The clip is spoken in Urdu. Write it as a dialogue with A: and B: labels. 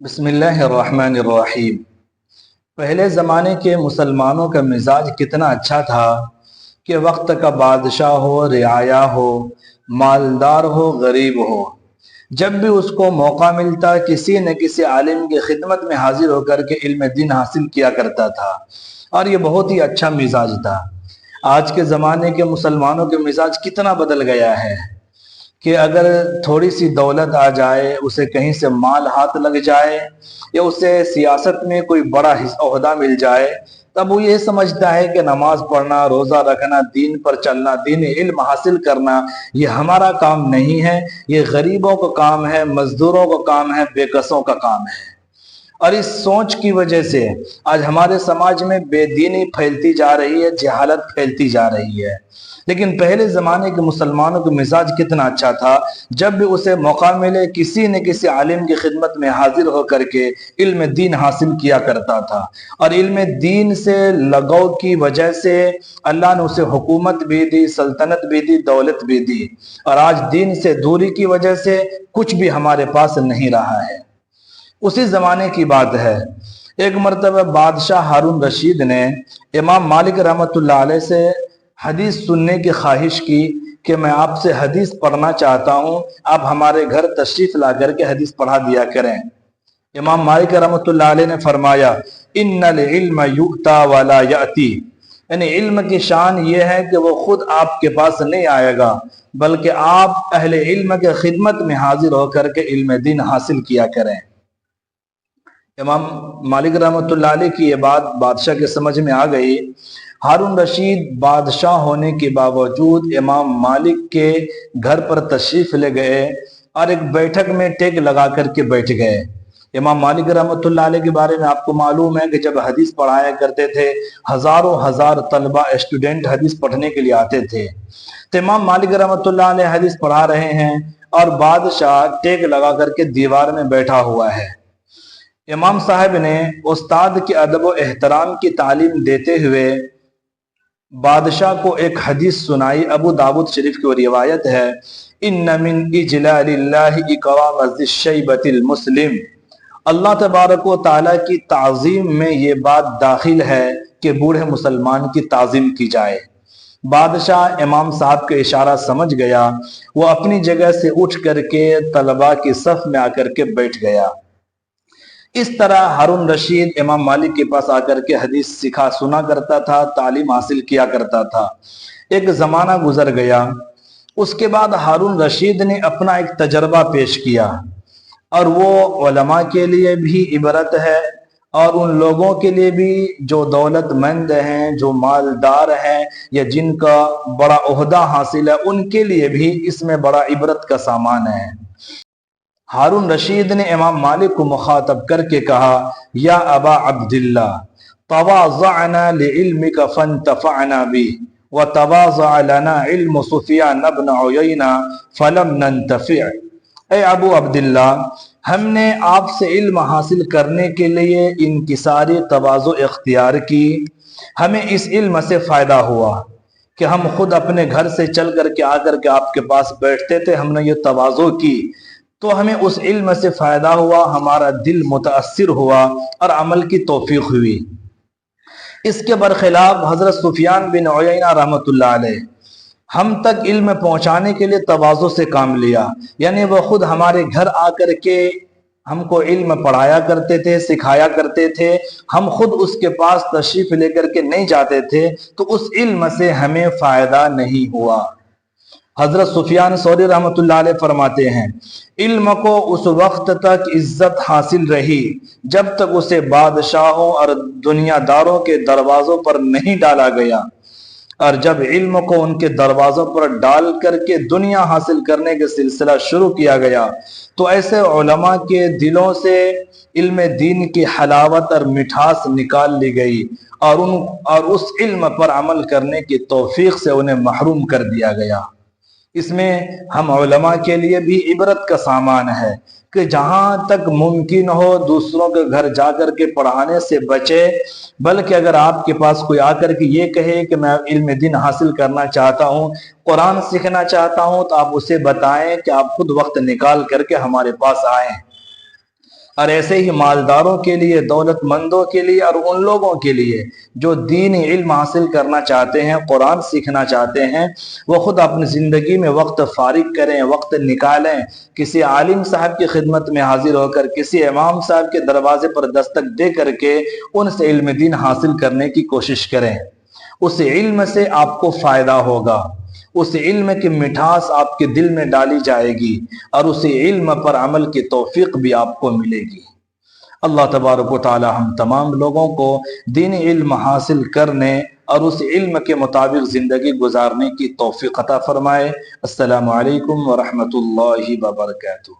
A: بسم اللہ الرحمن الرحیم۔ پہلے زمانے کے مسلمانوں کا مزاج کتنا اچھا تھا کہ وقت کا بادشاہ ہو، رعایا ہو، مالدار ہو، غریب ہو، جب بھی اس کو موقع ملتا کسی نہ کسی عالم کی خدمت میں حاضر ہو کر کے علم دین حاصل کیا کرتا تھا، اور یہ بہت ہی اچھا مزاج تھا۔ آج کے زمانے کے مسلمانوں کے مزاج کتنا بدل گیا ہے کہ اگر تھوڑی سی دولت آ جائے، اسے کہیں سے مال ہاتھ لگ جائے، یا اسے سیاست میں کوئی بڑا عہدہ مل جائے، تب وہ یہ سمجھتا ہے کہ نماز پڑھنا، روزہ رکھنا، دین پر چلنا، دین علم حاصل کرنا یہ ہمارا کام نہیں ہے، یہ غریبوں کا کام ہے، مزدوروں کا کام ہے، بے کسوں کا کام ہے۔ اور اس سوچ کی وجہ سے آج ہمارے سماج میں بے دینی پھیلتی جا رہی ہے، جہالت پھیلتی جا رہی ہے۔ لیکن پہلے زمانے کے مسلمانوں کا مزاج کتنا اچھا تھا، جب بھی اسے موقع ملے کسی نہ کسی عالم کی خدمت میں حاضر ہو کر کے علم دین حاصل کیا کرتا تھا، اور علم دین سے لگاؤ کی وجہ سے اللہ نے اسے حکومت بھی دی، سلطنت بھی دی، دولت بھی دی، اور آج دین سے دوری کی وجہ سے کچھ بھی ہمارے پاس نہیں رہا ہے۔ اسی زمانے کی بات ہے، ایک مرتبہ بادشاہ ہارون رشید نے امام مالک رحمۃ اللہ علیہ سے حدیث سننے کی خواہش کی کہ میں آپ سے حدیث پڑھنا چاہتا ہوں، آپ ہمارے گھر تشریف لا کر کے حدیث پڑھا دیا کریں۔ امام مالک رحمۃ اللہ علیہ نے فرمایا، ان العلم یؤتا ولا یأتی، یعنی علم کی شان یہ ہے کہ وہ خود آپ کے پاس نہیں آئے گا، بلکہ آپ اہل علم کے خدمت میں حاضر ہو کر کے علم دین حاصل کیا کریں۔ امام مالک رحمۃ اللہ علیہ کی یہ بات بادشاہ کے سمجھ میں آ گئی۔ ہارون رشید بادشاہ ہونے کے باوجود امام مالک کے گھر پر تشریف لے گئے اور ایک بیٹھک میں ٹیک لگا کر کے بیٹھ گئے۔ امام مالک رحمۃ اللہ علیہ کے بارے میں آپ کو معلوم ہے کہ جب حدیث پڑھایا کرتے تھے، ہزاروں ہزار طلبہ اسٹوڈنٹ حدیث پڑھنے کے لیے آتے تھے، تو امام مالک رحمۃ اللہ علیہ حدیث پڑھا رہے ہیں اور بادشاہ ٹیک لگا کر کے دیوار میں بیٹھا ہوا ہے۔ امام صاحب نے استاد کے ادب و احترام کی تعلیم دیتے ہوئے بادشاہ کو ایک حدیث سنائی۔ ابو داود شریف کی وہ روایت ہے، ان من اجلال اللہ اکرام ذی الشیبۃ المسلم، اللہ تبارک و تعالیٰ کی تعظیم میں یہ بات داخل ہے کہ بوڑھے مسلمان کی تعظیم کی جائے۔ بادشاہ امام صاحب کے اشارہ سمجھ گیا، وہ اپنی جگہ سے اٹھ کر کے طلباء کی صف میں آ کر کے بیٹھ گیا۔ اس طرح ہارون رشید امام مالک کے پاس آ کر کے حدیث سکھا سنا کرتا تھا، تعلیم حاصل کیا کرتا تھا۔ ایک زمانہ گزر گیا، اس کے بعد ہارون رشید نے اپنا ایک تجربہ پیش کیا، اور وہ علماء کے لیے بھی عبرت ہے، اور ان لوگوں کے لیے بھی جو دولت مند ہیں، جو مالدار ہیں، یا جن کا بڑا عہدہ حاصل ہے، ان کے لیے بھی اس میں بڑا عبرت کا سامان ہے۔ ہارون رشید نے امام مالک کو مخاطب کر کے کہا، یا ابا عبداللہ تواضعنا لعلمک فانتفعنا بھی، وتواضع لنا علم سفیان بن عیینہ فلم ننتفع۔ اے ابو عبداللہ، ہم نے آپ سے علم حاصل کرنے کے لیے انکساری تواضع اختیار کی، ہمیں اس علم سے فائدہ ہوا کہ ہم خود اپنے گھر سے چل کر کے آ کر کے آپ کے پاس بیٹھتے تھے، ہم نے یہ تواضع کی تو ہمیں اس علم سے فائدہ ہوا، ہمارا دل متاثر ہوا اور عمل کی توفیق ہوئی۔ اس کے برخلاف حضرت سفیان بن عیینہ رحمۃ اللہ علیہ ہم تک علم پہنچانے کے لیے تواضع سے کام لیا، یعنی وہ خود ہمارے گھر آ کر کے ہم کو علم پڑھایا کرتے تھے، سکھایا کرتے تھے، ہم خود اس کے پاس تشریف لے کر کے نہیں جاتے تھے، تو اس علم سے ہمیں فائدہ نہیں ہوا۔ حضرت سفیان ثوری رحمۃ اللہ علیہ فرماتے ہیں، علم کو اس وقت تک عزت حاصل رہی جب تک اسے بادشاہوں اور دنیا داروں کے دروازوں پر نہیں ڈالا گیا، اور جب علم کو ان کے دروازوں پر ڈال کر کے دنیا حاصل کرنے کے سلسلہ شروع کیا گیا تو ایسے علماء کے دلوں سے علم دین کی حلاوت اور مٹھاس نکال لی گئی، اور اس علم پر عمل کرنے کی توفیق سے انہیں محروم کر دیا گیا۔ اس میں ہم علماء کے لیے بھی عبرت کا سامان ہے کہ جہاں تک ممکن ہو دوسروں کے گھر جا کر کے پڑھانے سے بچے، بلکہ اگر آپ کے پاس کوئی آ کر کے یہ کہے کہ میں علم دین حاصل کرنا چاہتا ہوں، قرآن سیکھنا چاہتا ہوں، تو آپ اسے بتائیں کہ آپ خود وقت نکال کر کے ہمارے پاس آئیں۔ اور ایسے ہی مالداروں کے لیے، دولت مندوں کے لیے، اور ان لوگوں کے لیے جو دینی علم حاصل کرنا چاہتے ہیں، قرآن سیکھنا چاہتے ہیں، وہ خود اپنی زندگی میں وقت فارغ کریں، وقت نکالیں، کسی عالم صاحب کی خدمت میں حاضر ہو کر، کسی امام صاحب کے دروازے پر دستک دے کر کے ان سے علم دین حاصل کرنے کی کوشش کریں۔ اس علم سے آپ کو فائدہ ہوگا، اس علم کی مٹھاس آپ کے دل میں ڈالی جائے گی، اور اس علم پر عمل کی توفیق بھی آپ کو ملے گی۔ اللہ تبارک و تعالی ہم تمام لوگوں کو دینی علم حاصل کرنے اور اس علم کے مطابق زندگی گزارنے کی توفیق عطا فرمائے۔ السلام علیکم ورحمۃ اللہ وبرکاتہ۔